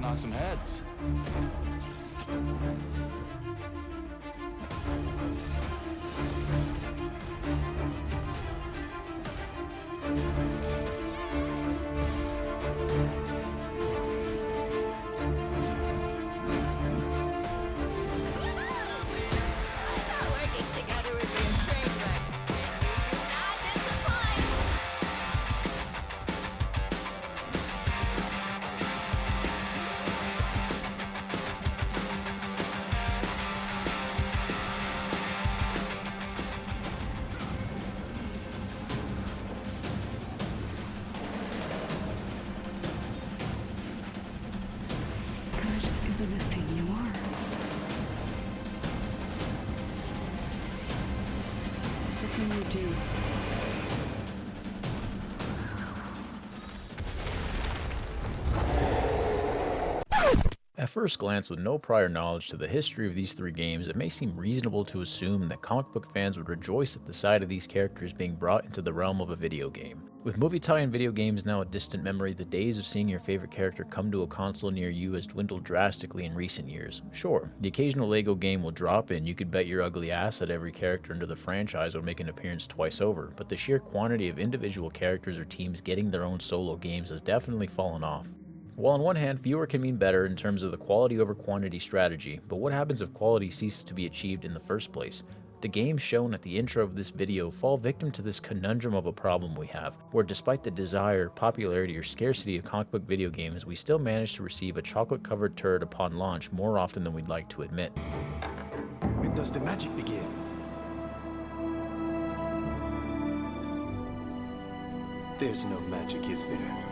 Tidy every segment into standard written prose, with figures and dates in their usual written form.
knock some heads. Isn't a thing you are. It's a thing you do. At first glance, with no prior knowledge to the history of these three games, it may seem reasonable to assume that comic book fans would rejoice at the sight of these characters being brought into the realm of a video game. With movie tie-in video games now a distant memory, the days of seeing your favorite character come to a console near you has dwindled drastically in recent years. Sure, the occasional LEGO game will drop in, you could bet your ugly ass that every character under the franchise will make an appearance twice over, but the sheer quantity of individual characters or teams getting their own solo games has definitely fallen off. While on one hand, fewer can mean better in terms of the quality over quantity strategy, but what happens if quality ceases to be achieved in the first place? The games shown at the intro of this video fall victim to this conundrum of a problem we have, where despite the desire, popularity, or scarcity of comic book video games, we still manage to receive a chocolate-covered turd upon launch more often than we'd like to admit. When does the magic begin? There's no magic, is there?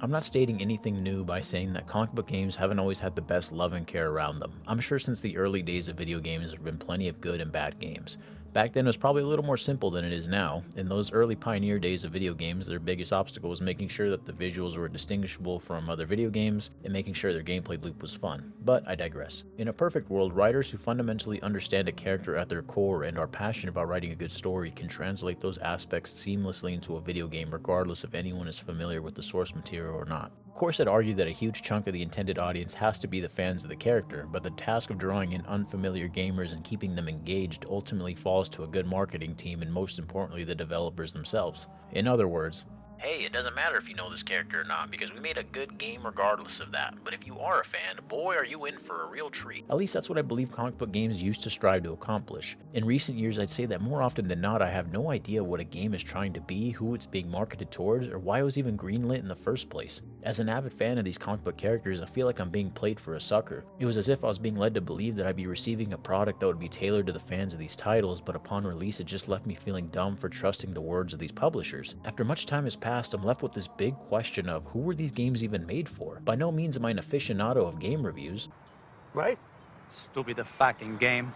I'm not stating anything new by saying that comic book games haven't always had the best love and care around them. I'm sure since the early days of video games there have been plenty of good and bad games. Back then it was probably a little more simple than it is now. In those early pioneer days of video games, their biggest obstacle was making sure that the visuals were distinguishable from other video games and making sure their gameplay loop was fun. But I digress. In a perfect world, writers who fundamentally understand a character at their core and are passionate about writing a good story can translate those aspects seamlessly into a video game regardless if anyone is familiar with the source material or not. Of course, I'd argue that a huge chunk of the intended audience has to be the fans of the character, but the task of drawing in unfamiliar gamers and keeping them engaged ultimately falls to a good marketing team and most importantly the developers themselves. In other words, hey, it doesn't matter if you know this character or not, because we made a good game regardless of that. But if you are a fan, boy are you in for a real treat. At least that's what I believe comic book games used to strive to accomplish. In recent years, I'd say that more often than not, I have no idea what a game is trying to be, who it's being marketed towards, or why it was even greenlit in the first place. As an avid fan of these comic book characters, I feel like I'm being played for a sucker. It was as if I was being led to believe that I'd be receiving a product that would be tailored to the fans of these titles, but upon release it just left me feeling dumb for trusting the words of these publishers. After much time has passed, I'm left with this big question of who were these games even made for? By no means am I an aficionado of game reviews. Right? Stupid fucking game.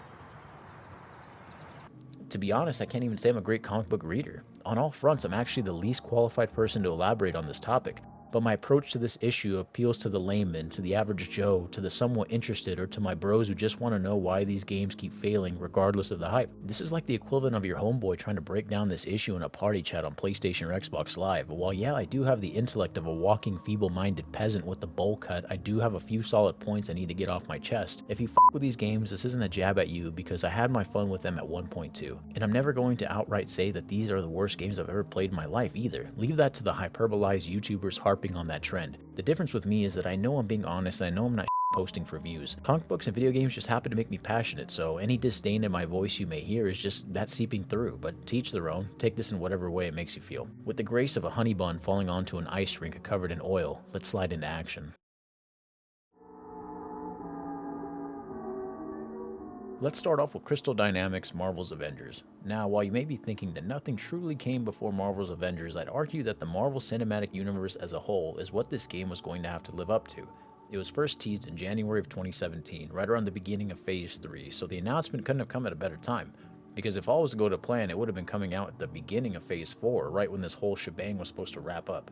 To be honest, I can't even say I'm a great comic book reader. On all fronts, I'm actually the least qualified person to elaborate on this topic. But my approach to this issue appeals to the layman, to the average Joe, to the somewhat interested, or to my bros who just want to know why these games keep failing regardless of the hype. This is like the equivalent of your homeboy trying to break down this issue in a party chat on PlayStation or Xbox Live. While yeah, I do have the intellect of a walking feeble-minded peasant with the bowl cut, I do have a few solid points I need to get off my chest. If you f*** with these games, this isn't a jab at you because I had my fun with them at one point too. And I'm never going to outright say that these are the worst games I've ever played in my life either. Leave that to the hyperbolized YouTubers harping on that trend. The difference with me is that I know I'm being honest and I know I'm not posting for views. Comic books and video games just happen to make me passionate, so any disdain in my voice you may hear is just that seeping through, but to each their own. Take this in whatever way it makes you feel. With the grace of a honey bun falling onto an ice rink covered in oil, let's slide into action. Let's start off with Crystal Dynamics' Marvel's Avengers. Now, while you may be thinking that nothing truly came before Marvel's Avengers, I'd argue that the Marvel Cinematic Universe as a whole is what this game was going to have to live up to. It was first teased in January of 2017, right around the beginning of Phase 3, so the announcement couldn't have come at a better time. Because if all was to go to plan, it would have been coming out at the beginning of Phase 4, right when this whole shebang was supposed to wrap up.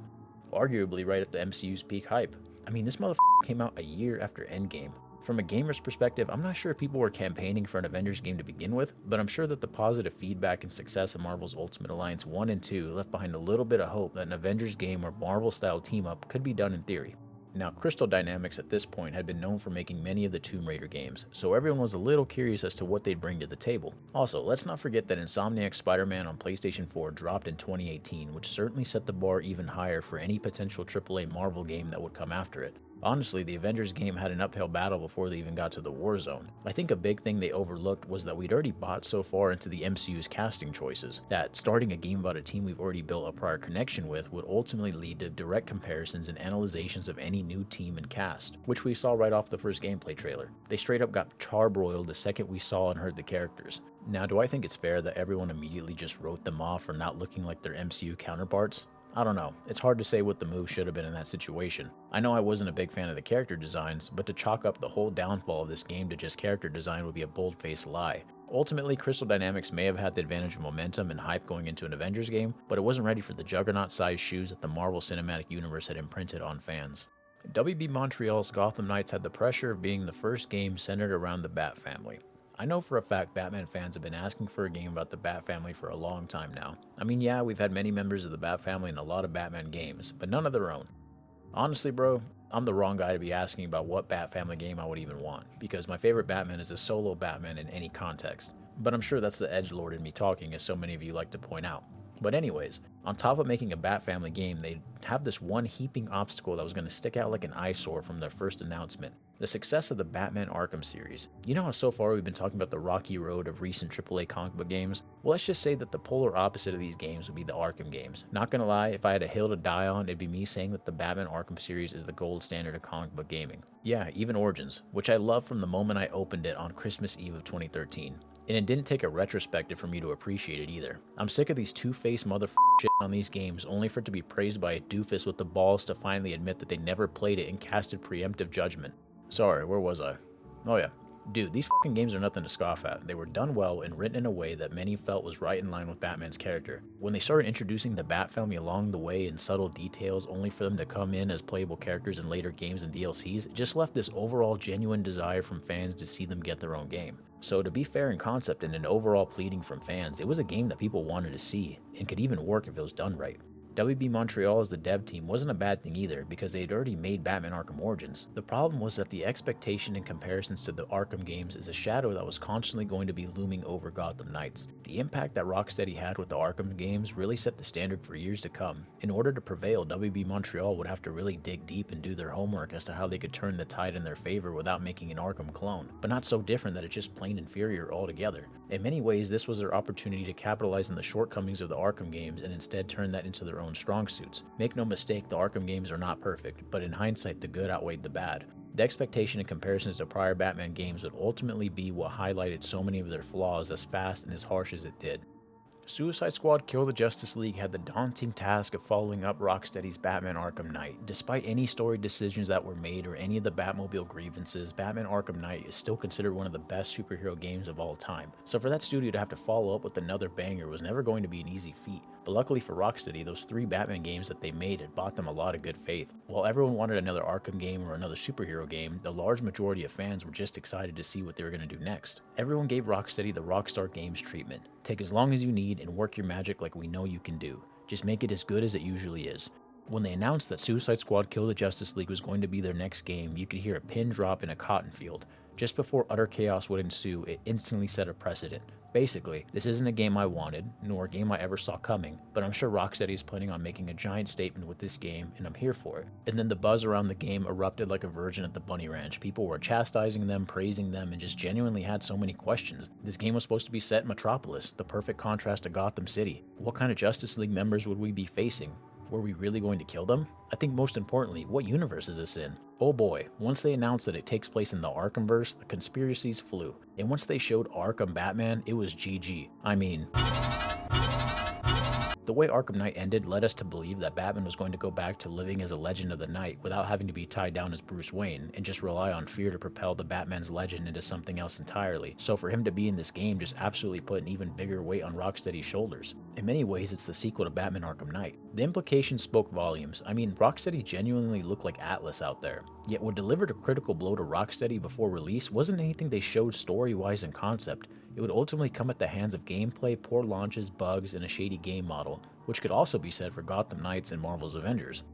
Arguably right at the MCU's peak hype. I mean, this motherfucker came out a year after Endgame. From a gamer's perspective, I'm not sure if people were campaigning for an Avengers game to begin with, but I'm sure that the positive feedback and success of Marvel's Ultimate Alliance 1 and 2 left behind a little bit of hope that an Avengers game or Marvel-style team-up could be done in theory. Now, Crystal Dynamics at this point had been known for making many of the Tomb Raider games, so everyone was a little curious as to what they'd bring to the table. Also, let's not forget that Insomniac's Spider-Man on PlayStation 4 dropped in 2018, which certainly set the bar even higher for any potential AAA Marvel game that would come after it. Honestly, the Avengers game had an uphill battle before they even got to the Warzone. I think a big thing they overlooked was that we'd already bought so far into the MCU's casting choices, that starting a game about a team we've already built a prior connection with would ultimately lead to direct comparisons and analyzations of any new team and cast, which we saw right off the first gameplay trailer. They straight up got charbroiled the second we saw and heard the characters. Now, do I think it's fair that everyone immediately just wrote them off for not looking like their MCU counterparts? I don't know. It's hard to say what the move should have been in that situation. I know I wasn't a big fan of the character designs, but to chalk up the whole downfall of this game to just character design would be a bold-faced lie. Ultimately, Crystal Dynamics may have had the advantage of momentum and hype going into an Avengers game, but it wasn't ready for the juggernaut-sized shoes that the Marvel Cinematic Universe had imprinted on fans. WB Montreal's Gotham Knights had the pressure of being the first game centered around the Bat family. I know for a fact Batman fans have been asking for a game about the Bat family for a long time now. I mean, yeah, we've had many members of the Bat family in a lot of Batman games, but none of their own. Honestly, bro, I'm the wrong guy to be asking about what Bat family game I would even want, because my favorite Batman is a solo Batman in any context. But I'm sure that's the edgelord in me talking, as so many of you like to point out. But anyways, on top of making a Bat family game, they'd have this one heaping obstacle that was going to stick out like an eyesore from their first announcement. The success of the Batman Arkham series. You know how so far we've been talking about the rocky road of recent AAA comic book games? Well, let's just say that the polar opposite of these games would be the Arkham games. Not gonna lie, if I had a hill to die on, it'd be me saying that the Batman Arkham series is the gold standard of comic book gaming. Yeah, even Origins, which I loved from the moment I opened it on Christmas Eve of 2013. And it didn't take a retrospective for me to appreciate it either. I'm sick of these two-faced shit on these games only for it to be praised by a doofus with the balls to finally admit that they never played it and casted preemptive judgment. Sorry, where was I? Oh yeah. Dude, these fucking games are nothing to scoff at. They were done well and written in a way that many felt was right in line with Batman's character. When they started introducing the Bat family along the way in subtle details only for them to come in as playable characters in later games and DLCs, it just left this overall genuine desire from fans to see them get their own game. So to be fair in concept and an overall pleading from fans, it was a game that people wanted to see, and could even work if it was done right. WB Montreal as the dev team wasn't a bad thing either, because they had already made Batman Arkham Origins. The problem was that the expectation in comparisons to the Arkham games is a shadow that was constantly going to be looming over Gotham Knights. The impact that Rocksteady had with the Arkham games really set the standard for years to come. In order to prevail, WB Montreal would have to really dig deep and do their homework as to how they could turn the tide in their favor without making an Arkham clone, but not so different that it's just plain inferior altogether. In many ways, this was their opportunity to capitalize on the shortcomings of the Arkham games and instead turn that into their own strong suits. Make no mistake, the Arkham games are not perfect, but in hindsight, the good outweighed the bad. The expectation in comparisons to prior Batman games would ultimately be what highlighted so many of their flaws as fast and as harsh as it did. Suicide Squad Kill the Justice League had the daunting task of following up Rocksteady's Batman Arkham Knight. Despite any story decisions that were made or any of the Batmobile grievances, Batman Arkham Knight is still considered one of the best superhero games of all time. So for that studio to have to follow up with another banger was never going to be an easy feat. But luckily for Rocksteady, those 3 Batman games that they made had bought them a lot of good faith. While everyone wanted another Arkham game or another superhero game, the large majority of fans were just excited to see what they were going to do next. Everyone gave Rocksteady the Rockstar Games treatment. Take as long as you need and work your magic like we know you can do. Just make it as good as it usually is. When they announced that Suicide Squad Kill the Justice League was going to be their next game, you could hear a pin drop in a cotton field. Just before utter chaos would ensue, it instantly set a precedent. Basically, this isn't a game I wanted, nor a game I ever saw coming, but I'm sure Rocksteady is planning on making a giant statement with this game, and I'm here for it. And then the buzz around the game erupted like a virgin at the Bunny Ranch. People were chastising them, praising them, and just genuinely had so many questions. This game was supposed to be set in Metropolis, the perfect contrast to Gotham City. What kind of Justice League members would we be facing? Were we really going to kill them? I think most importantly, what universe is this in? Oh boy, once they announced that it takes place in the Arkhamverse, the conspiracies flew. And once they showed Arkham Batman, it was GG. I mean, The way Arkham Knight ended led us to believe that Batman was going to go back to living as a legend of the night without having to be tied down as Bruce Wayne and just rely on fear to propel the Batman's legend into something else entirely. So for him to be in this game just absolutely put an even bigger weight on Rocksteady's shoulders. In many ways, it's the sequel to Batman Arkham Knight. The implications spoke volumes. I mean, Rocksteady genuinely looked like Atlas out there. Yet what delivered a critical blow to Rocksteady before release wasn't anything they showed story-wise and concept. It would ultimately come at the hands of gameplay, poor launches, bugs, and a shady game model, which could also be said for Gotham Knights and Marvel's Avengers.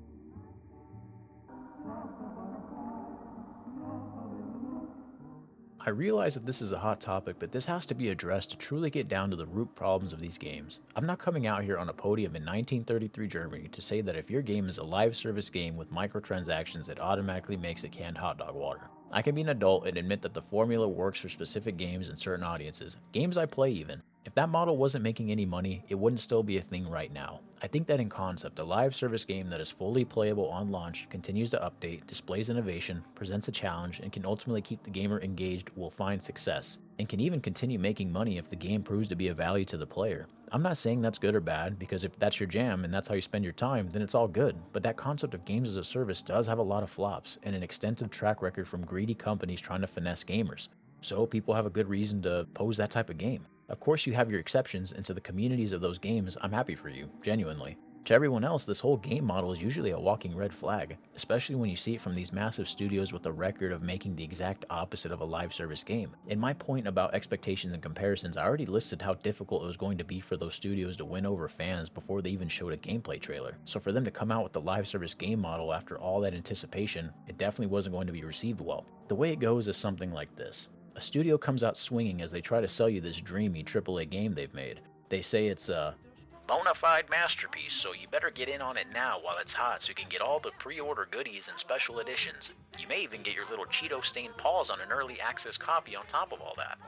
I realize that this is a hot topic, but this has to be addressed to truly get down to the root problems of these games. I'm not coming out here on a podium in 1933 Germany to say that if your game is a live service game with microtransactions, it automatically makes it canned hot dog water. I can be an adult and admit that the formula works for specific games and certain audiences, games I play even. If that model wasn't making any money, it wouldn't still be a thing right now. I think that in concept, a live service game that is fully playable on launch, continues to update, displays innovation, presents a challenge, and can ultimately keep the gamer engaged will find success, and can even continue making money if the game proves to be of value to the player. I'm not saying that's good or bad, because if that's your jam and that's how you spend your time, then it's all good. But that concept of games as a service does have a lot of flops, and an extensive track record from greedy companies trying to finesse gamers. So people have a good reason to pose that type of game. Of course you have your exceptions, and to the communities of those games, I'm happy for you, genuinely. To everyone else, this whole game model is usually a walking red flag, especially when you see it from these massive studios with a record of making the exact opposite of a live service game. In my point about expectations and comparisons, I already listed how difficult it was going to be for those studios to win over fans before they even showed a gameplay trailer. So for them to come out with the live service game model after all that anticipation, it definitely wasn't going to be received well. The way it goes is something like this. A studio comes out swinging as they try to sell you this dreamy AAA game they've made. They say it's a bona fide masterpiece, so you better get in on it now while it's hot so you can get all the pre-order goodies and special editions. You may even get your little Cheeto-stained paws on an early access copy on top of all that.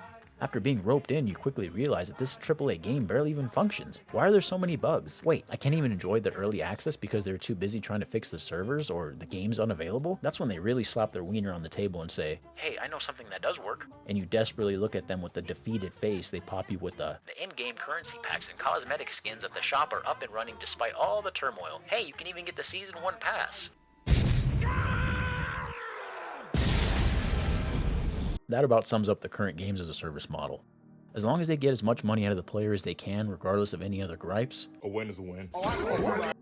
After being roped in, you quickly realize that this AAA game barely even functions. Why are there so many bugs? Wait, I can't even enjoy the early access because they're too busy trying to fix the servers, or the game's unavailable? That's when they really slap their wiener on the table and say, hey, I know something that does work. And you desperately look at them with a defeated face. They pop you with the in-game currency packs and cosmetic skins at the shop are up and running despite all the turmoil. Hey, you can even get the Season 1 pass. That about sums up the current games as a service model. As long as they get as much money out of the player as they can, regardless of any other gripes, a win is a win.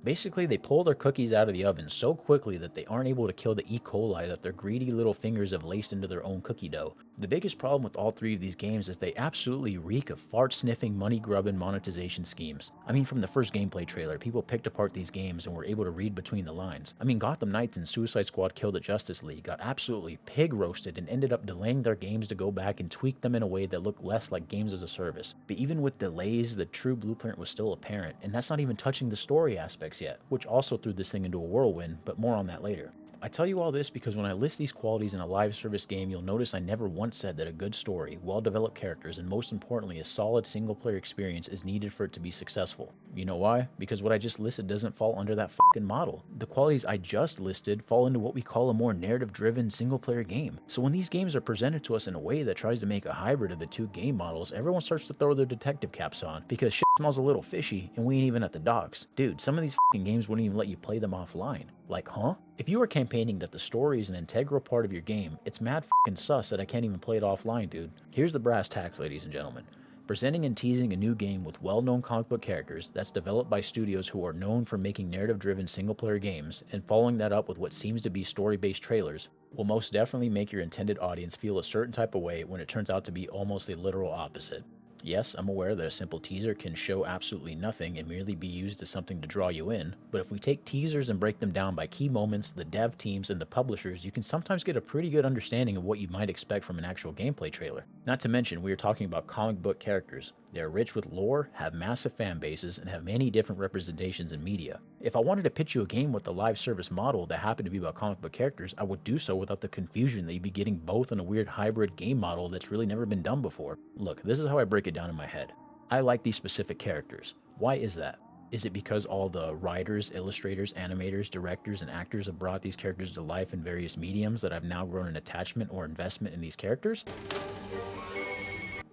Basically, they pull their cookies out of the oven so quickly that they aren't able to kill the E. coli that their greedy little fingers have laced into their own cookie dough. The biggest problem with all three of these games is they absolutely reek of fart-sniffing, money-grubbing monetization schemes. I mean, from the first gameplay trailer, people picked apart these games and were able to read between the lines. I mean, Gotham Knights and Suicide Squad Kill the Justice League got absolutely pig-roasted and ended up delaying their games to go back and tweak them in a way that looked less like games as a service. But even with delays, the true blueprint was still apparent, and that's not even touching the story aspects yet, which also threw this thing into a whirlwind, but more on that later. I tell you all this because when I list these qualities in a live service game, you'll notice I never once said that a good story, well-developed characters, and most importantly, a solid single-player experience is needed for it to be successful. You know why? Because what I just listed doesn't fall under that fucking model. The qualities I just listed fall into what we call a more narrative-driven single-player game. So when these games are presented to us in a way that tries to make a hybrid of the two game models, everyone starts to throw their detective caps on because shit smells a little fishy and we ain't even at the docks. Dude, some of these fucking games wouldn't even let you play them offline. Like, huh? If you are campaigning that the story is an integral part of your game, it's mad fucking sus that I can't even play it offline, dude. Here's the brass tacks, ladies and gentlemen. Presenting and teasing a new game with well-known comic book characters that's developed by studios who are known for making narrative-driven single-player games and following that up with what seems to be story-based trailers will most definitely make your intended audience feel a certain type of way when it turns out to be almost the literal opposite. Yes, I'm aware that a simple teaser can show absolutely nothing and merely be used as something to draw you in, but if we take teasers and break them down by key moments, the dev teams, and the publishers, you can sometimes get a pretty good understanding of what you might expect from an actual gameplay trailer. Not to mention, we are talking about comic book characters. They are rich with lore, have massive fan bases, and have many different representations in media. If I wanted to pitch you a game with a live service model that happened to be about comic book characters, I would do so without the confusion that you'd be getting both in a weird hybrid game model that's really never been done before. Look, this is how I break it down in my head. I like these specific characters. Why is that? Is it because all the writers, illustrators, animators, directors, and actors have brought these characters to life in various mediums that I've now grown an attachment or investment in these characters?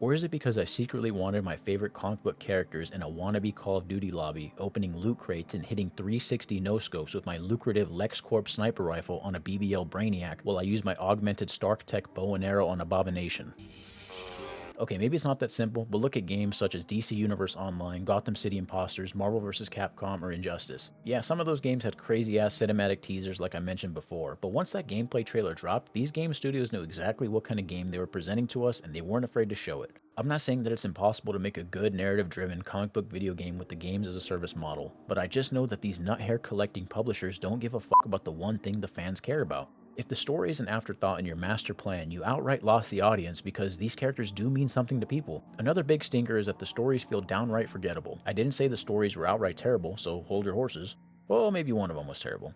Or is it because I secretly wanted my favorite comic book characters in a wannabe Call of Duty lobby, opening loot crates and hitting 360 no-scopes with my lucrative LexCorp sniper rifle on a BBL Brainiac while I use my augmented Stark Tech bow and arrow on Abomination? Okay, maybe it's not that simple, but look at games such as DC Universe Online, Gotham City Imposters, Marvel vs. Capcom, or Injustice. Yeah, some of those games had crazy-ass cinematic teasers like I mentioned before, but once that gameplay trailer dropped, these game studios knew exactly what kind of game they were presenting to us and they weren't afraid to show it. I'm not saying that it's impossible to make a good narrative-driven comic book video game with the games as a service model, but I just know that these nut hair collecting publishers don't give a fuck about the one thing the fans care about. If the story is an afterthought in your master plan, you outright lost the audience because these characters do mean something to people. Another big stinker is that the stories feel downright forgettable. I didn't say the stories were outright terrible, so hold your horses. Well, maybe one of them was terrible.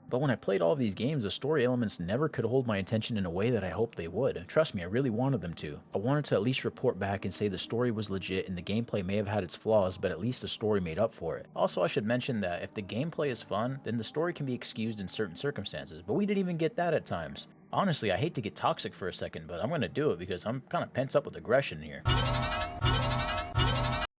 But when I played all of these games, the story elements never could hold my attention in a way that I hoped they would. Trust me, I really wanted them to. I wanted to at least report back and say the story was legit and the gameplay may have had its flaws, but at least the story made up for it. Also, I should mention that if the gameplay is fun, then the story can be excused in certain circumstances, but we didn't even get that at times. Honestly, I hate to get toxic for a second, but I'm gonna do it because I'm kind of pent up with aggression here.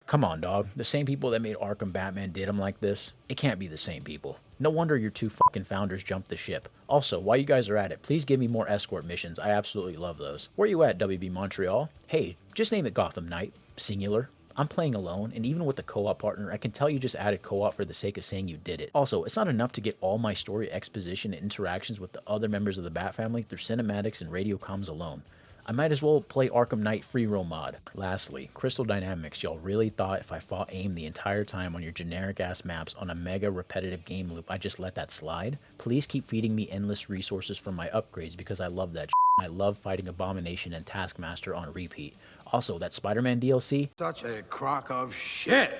Come on, dog. The same people that made Arkham Batman did him like this? It can't be the same people. No wonder your two fucking founders jumped the ship. Also, while you guys are at it, please give me more escort missions. I absolutely love those. Where you at, WB Montreal? Hey, just name it Gotham Knight. Singular. I'm playing alone, and even with the co-op partner, I can tell you just added co-op for the sake of saying you did it. Also, it's not enough to get all my story exposition and interactions with the other members of the Bat family through cinematics and radio comms alone. I might as well play Arkham Knight free roam mod. Lastly, Crystal Dynamics, y'all really thought if I fought AIM the entire time on your generic ass maps on a mega repetitive game loop, I just let that slide? Please keep feeding me endless resources from my upgrades because I love that shit. I love fighting Abomination and Taskmaster on repeat. Also, that Spider-Man DLC? Such a crock of shit!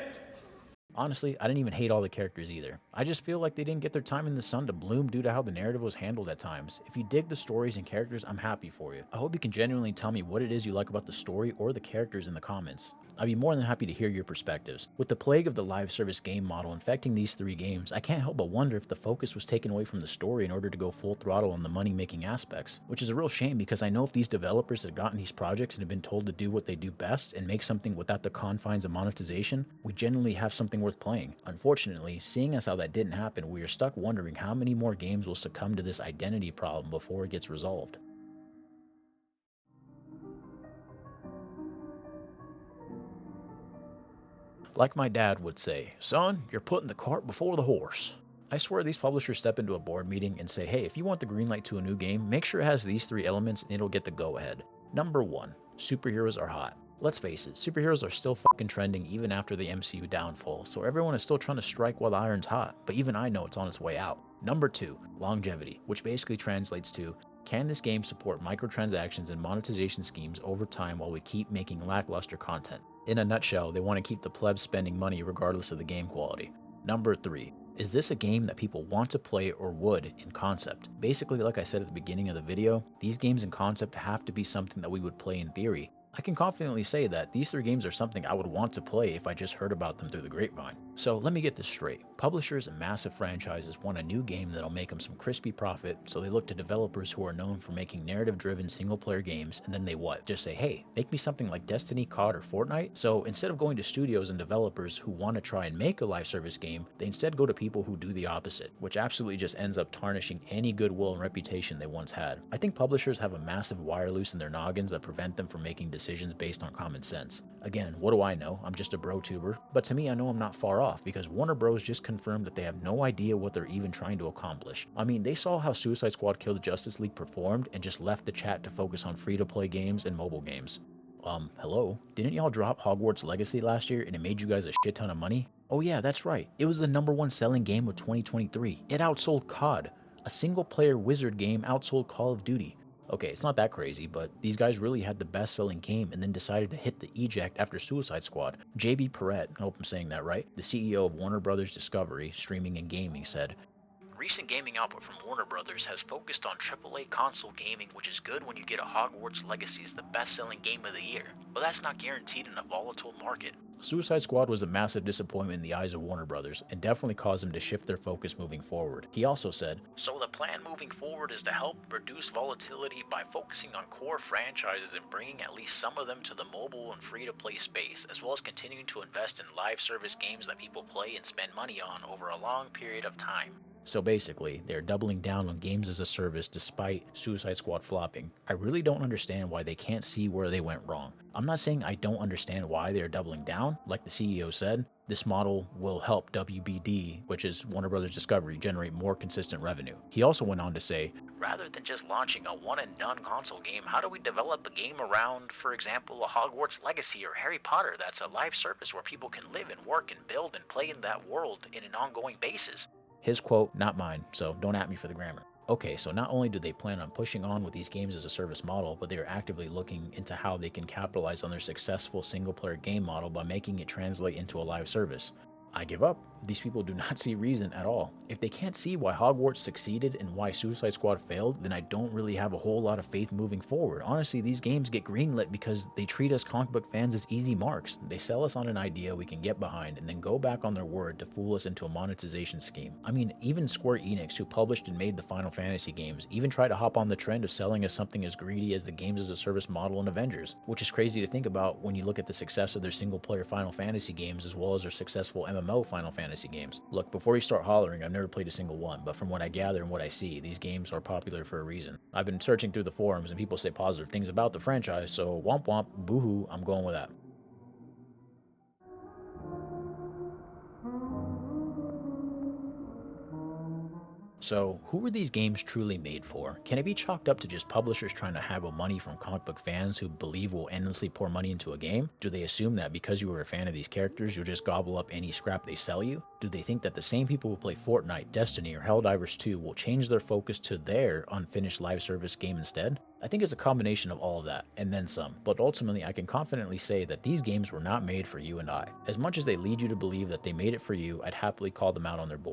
Honestly, I didn't even hate all the characters either. I just feel like they didn't get their time in the sun to bloom due to how the narrative was handled at times. If you dig the stories and characters, I'm happy for you. I hope you can genuinely tell me what it is you like about the story or the characters in the comments. I'd be more than happy to hear your perspectives. With the plague of the live service game model infecting these three games, I can't help but wonder if the focus was taken away from the story in order to go full throttle on the money-making aspects. Which is a real shame because I know if these developers had gotten these projects and had been told to do what they do best and make something without the confines of monetization, we genuinely have something worth playing. Unfortunately, seeing as how that didn't happen, we are stuck wondering how many more games will succumb to this identity problem before it gets resolved. Like my dad would say, son, you're putting the cart before the horse. I swear these publishers step into a board meeting and say, hey, if you want the green light to a new game, make sure it has these three elements and it'll get the go-ahead. Number 1, superheroes are hot. Let's face it, superheroes are still fucking trending even after the MCU downfall, so everyone is still trying to strike while the iron's hot, but even I know it's on its way out. Number 2, longevity, which basically translates to, can this game support microtransactions and monetization schemes over time while we keep making lackluster content? In a nutshell, they want to keep the plebs spending money regardless of the game quality. Number 3, is this a game that people want to play or would in concept? Basically, like I said at the beginning of the video, these games in concept have to be something that we would play in theory. I can confidently say that these three games are something I would want to play if I just heard about them through the grapevine. So let me get this straight. Publishers and massive franchises want a new game that'll make them some crispy profit, so they look to developers who are known for making narrative-driven single-player games, and then they what? Just say, hey, make me something like Destiny, COD, or Fortnite? So instead of going to studios and developers who want to try and make a live service game, they instead go to people who do the opposite, which absolutely just ends up tarnishing any goodwill and reputation they once had. I think publishers have a massive wire loose in their noggins that prevent them from making decisions based on common sense. Again, what do I know? I'm just a bro tuber, but to me I know I'm not far off because Warner Bros just confirmed that they have no idea what they're even trying to accomplish. I mean, they saw how Suicide Squad Kill the Justice League performed and just left the chat to focus on free-to-play games and mobile games. Hello? Didn't y'all drop Hogwarts Legacy last year and it made you guys a shit ton of money? Oh yeah, that's right. It was the #1 selling game of 2023. It outsold COD. A single-player wizard game outsold Call of Duty. Okay, it's not that crazy, but these guys really had the best-selling game and then decided to hit the eject after Suicide Squad. JB Perrette, I hope I'm saying that right, the CEO of Warner Bros. Discovery, Streaming and Gaming, said, recent gaming output from Warner Bros. Has focused on AAA console gaming, which is good when you get a Hogwarts Legacy as the best-selling game of the year, but that's not guaranteed in a volatile market. Suicide Squad was a massive disappointment in the eyes of Warner Brothers and definitely caused them to shift their focus moving forward. He also said, "So the plan moving forward is to help reduce volatility by focusing on core franchises and bringing at least some of them to the mobile and free-to-play space, as well as continuing to invest in live service games that people play and spend money on over a long period of time." So basically, they're doubling down on games as a service despite Suicide Squad flopping. I really don't understand why they can't see where they went wrong. I'm not saying I don't understand why they're doubling down. Like the CEO said, this model will help WBD, which is Warner Brothers Discovery, generate more consistent revenue. He also went on to say, rather than just launching a one-and-done console game, how do we develop a game around, for example, a Hogwarts Legacy or Harry Potter that's a live service where people can live and work and build and play in that world in an ongoing basis? His quote, not mine, so don't at me for the grammar. Okay, so not only do they plan on pushing on with these games as a service model, but they are actively looking into how they can capitalize on their successful single-player game model by making it translate into a live service. I give up. These people do not see reason at all. If they can't see why Hogwarts succeeded and why Suicide Squad failed, then I don't really have a whole lot of faith moving forward. Honestly, these games get greenlit because they treat us comic book fans as easy marks. They sell us on an idea we can get behind and then go back on their word to fool us into a monetization scheme. I mean, even Square Enix, who published and made the Final Fantasy games, even tried to hop on the trend of selling us something as greedy as the games as a service model in Avengers, which is crazy to think about when you look at the success of their single-player Final Fantasy games as well as their successful MMO Final Fantasy games. Look, before you start hollering, I've never played a single one, but from what I gather and what I see, these games are popular for a reason. I've been searching through the forums and people say positive things about the franchise, so womp womp, boohoo, I'm going with that. So, who were these games truly made for? Can it be chalked up to just publishers trying to haggle money from comic book fans who believe will endlessly pour money into a game? Do they assume that because you were a fan of these characters, you'll just gobble up any scrap they sell you? Do they think that the same people who play Fortnite, Destiny, or Helldivers 2 will change their focus to their unfinished live service game instead? I think it's a combination of all of that, and then some, but ultimately I can confidently say that these games were not made for you and I. As much as they lead you to believe that they made it for you, I'd happily call them out on their bull.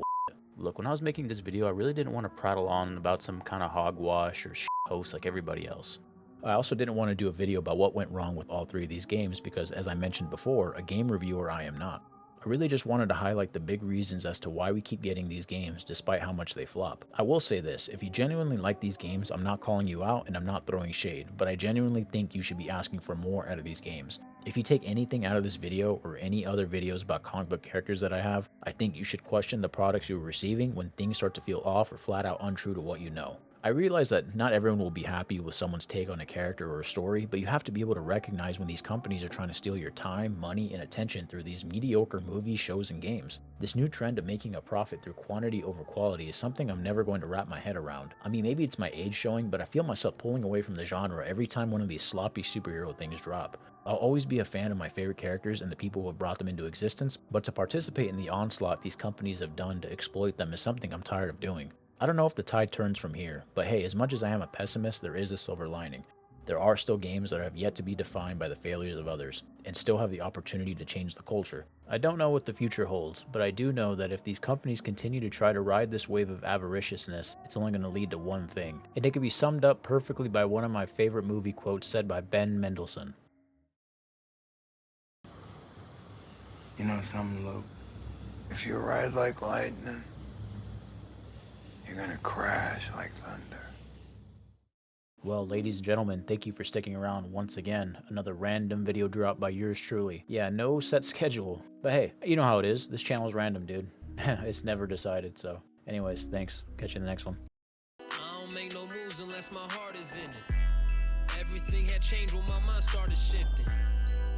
Look, when I was making this video, I really didn't want to prattle on about some kind of hogwash or host like everybody else. I also didn't want to do a video about what went wrong with all three of these games because, as I mentioned before, a game reviewer I am not. I really just wanted to highlight the big reasons as to why we keep getting these games despite how much they flop. I will say this, if you genuinely like these games, I'm not calling you out and I'm not throwing shade, but I genuinely think you should be asking for more out of these games. If you take anything out of this video or any other videos about comic book characters that I have, I think you should question the products you're receiving when things start to feel off or flat out untrue to what you know. I realize that not everyone will be happy with someone's take on a character or a story, but you have to be able to recognize when these companies are trying to steal your time, money, and attention through these mediocre movies, shows, and games. This new trend of making a profit through quantity over quality is something I'm never going to wrap my head around. I mean, maybe it's my age showing, but I feel myself pulling away from the genre every time one of these sloppy superhero things drop. I'll always be a fan of my favorite characters and the people who have brought them into existence, but to participate in the onslaught these companies have done to exploit them is something I'm tired of doing. I don't know if the tide turns from here, but hey, as much as I am a pessimist, there is a silver lining. There are still games that have yet to be defined by the failures of others, and still have the opportunity to change the culture. I don't know what the future holds, but I do know that if these companies continue to try to ride this wave of avariciousness, it's only going to lead to one thing. And it can be summed up perfectly by one of my favorite movie quotes said by Ben Mendelsohn. You know something, Luke? If you ride like lightning, you're gonna crash like thunder. Well, ladies and gentlemen, thank you for sticking around once again. Another random video drop by yours truly. Yeah, no set schedule. But hey, you know how it is. This channel's random, dude. It's never decided, so. Anyways, thanks. Catch you in the next one. I don't make no moves unless my heart is in it. Everything had changed when my mind started shifting.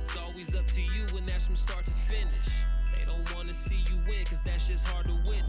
It's always up to you, and that's from start to finish. They don't want to see you win, cause that's just hard to win.